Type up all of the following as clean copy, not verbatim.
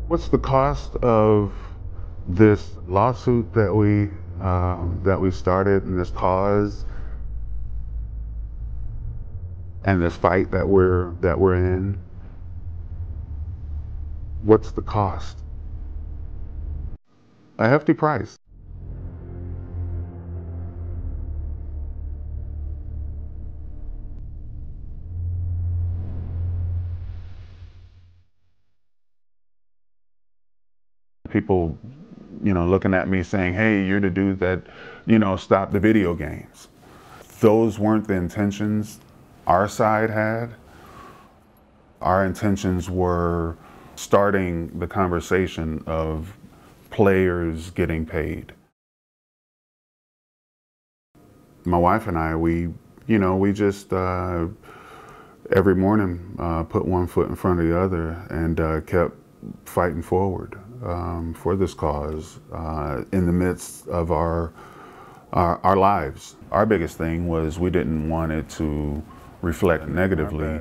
What's the cost of this lawsuit that we started, and this cause and this fight that we're in? What's the cost? A hefty price. People, looking at me saying, "Hey, you're the dude that, stopped the video games." Those weren't the intentions our side had. Our intentions were starting the conversation of players getting paid. My wife and I, we just every morning put one foot in front of the other and kept fighting forward for this cause in the midst of our lives. Our biggest thing was we didn't want it to reflect negatively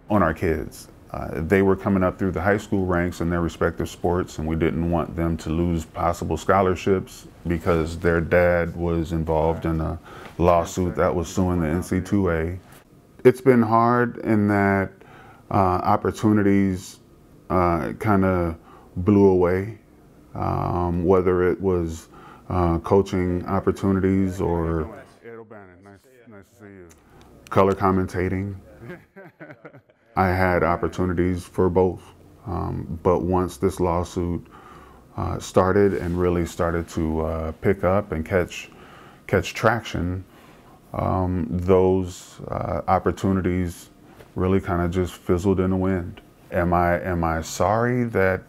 on our kids. They were coming up through the high school ranks in their respective sports, and we didn't want them to lose possible scholarships because their dad was involved in a lawsuit that was suing the NC2A. It's been hard in that opportunities kind of blew away, whether it was coaching opportunities or nice to see you. Color commentating. I had opportunities for both, but once this lawsuit started and really started to pick up and catch traction, those opportunities really kind of just fizzled in the wind. Am I sorry that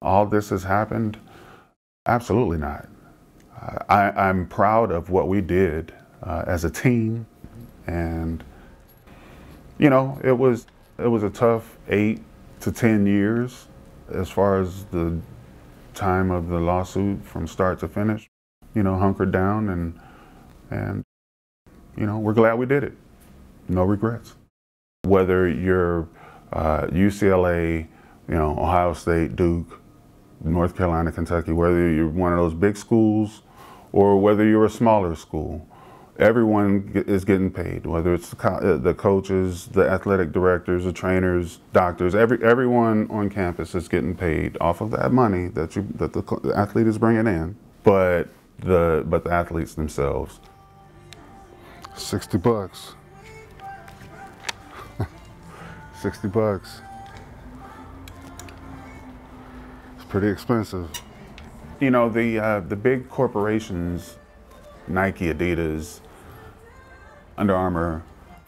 all this has happened? Absolutely not. I'm proud of what we did as a team, and it was a tough 8 to 10 years as far as the time of the lawsuit from start to finish. Hunkered down and we're glad we did it. No regrets. Whether you're UCLA, Ohio State, Duke, North Carolina, Kentucky, whether you're one of those big schools or whether you're a smaller school, everyone is getting paid, whether it's the coaches, the athletic directors, the trainers, doctors, everyone on campus is getting paid off of that money that the athlete is bringing in, but the athletes themselves. $60. $60. It's pretty expensive. The big corporations, Nike, Adidas, Under Armour,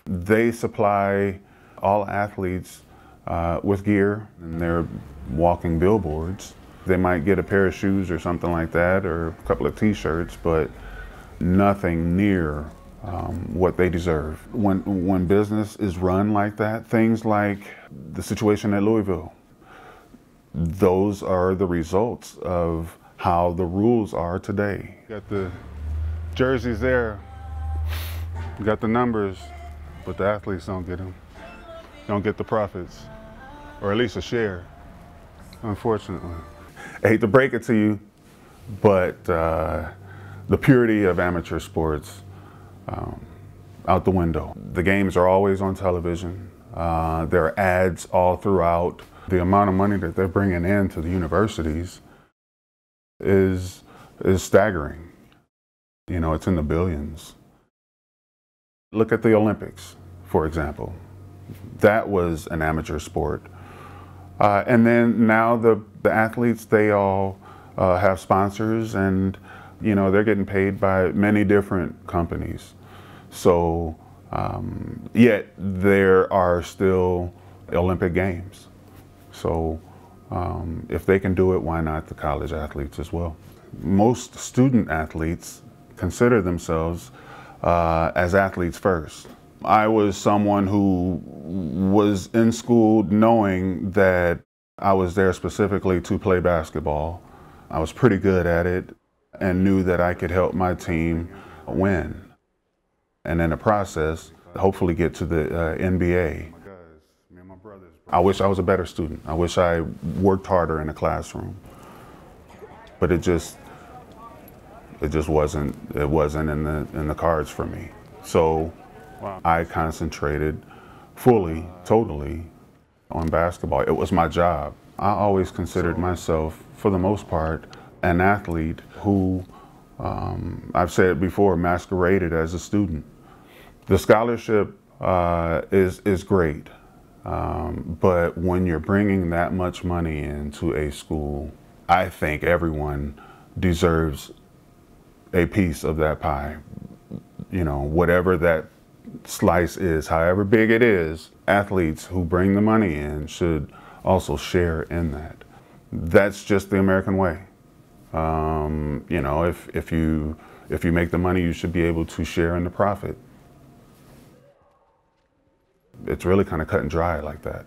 they supply all athletes with gear, and they're walking billboards. They might get a pair of shoes or something like that, or a couple of t-shirts, but nothing near what they deserve. When business is run like that, things like the situation at Louisville, those are the results of how the rules are today. Got the jerseys there, got the numbers, but the athletes don't get them. Don't get the profits, or at least a share, unfortunately. I hate to break it to you, but the purity of amateur sports out the window. The games are always on television. There are ads all throughout. The amount of money that they're bringing in to the universities is staggering. It's in the billions. Look at the Olympics, for example. That was an amateur sport. And then now the athletes, they all have sponsors, and they're getting paid by many different companies. So yet there are still Olympic Games. So if they can do it, why not the college athletes as well? Most student athletes consider themselves as athletes first. I was someone who was in school knowing that I was there specifically to play basketball. I was pretty good at it and knew that I could help my team win. And in the process, hopefully get to the NBA. Me and my brothers, I wish I was a better student. I wish I worked harder in the classroom. But it just wasn't in the cards for me. So wow. I concentrated fully, totally on basketball. It was my job. I always considered myself, for the most part, an athlete who, I've said before, masqueraded as a student. The scholarship is great, but when you're bringing that much money into a school, I think everyone deserves a piece of that pie. You know, whatever that slice is, however big it is, athletes who bring the money in should also share in that. That's just the American way. You know, if you make the money, you should be able to share in the profit. It's really kind of cut and dry like that.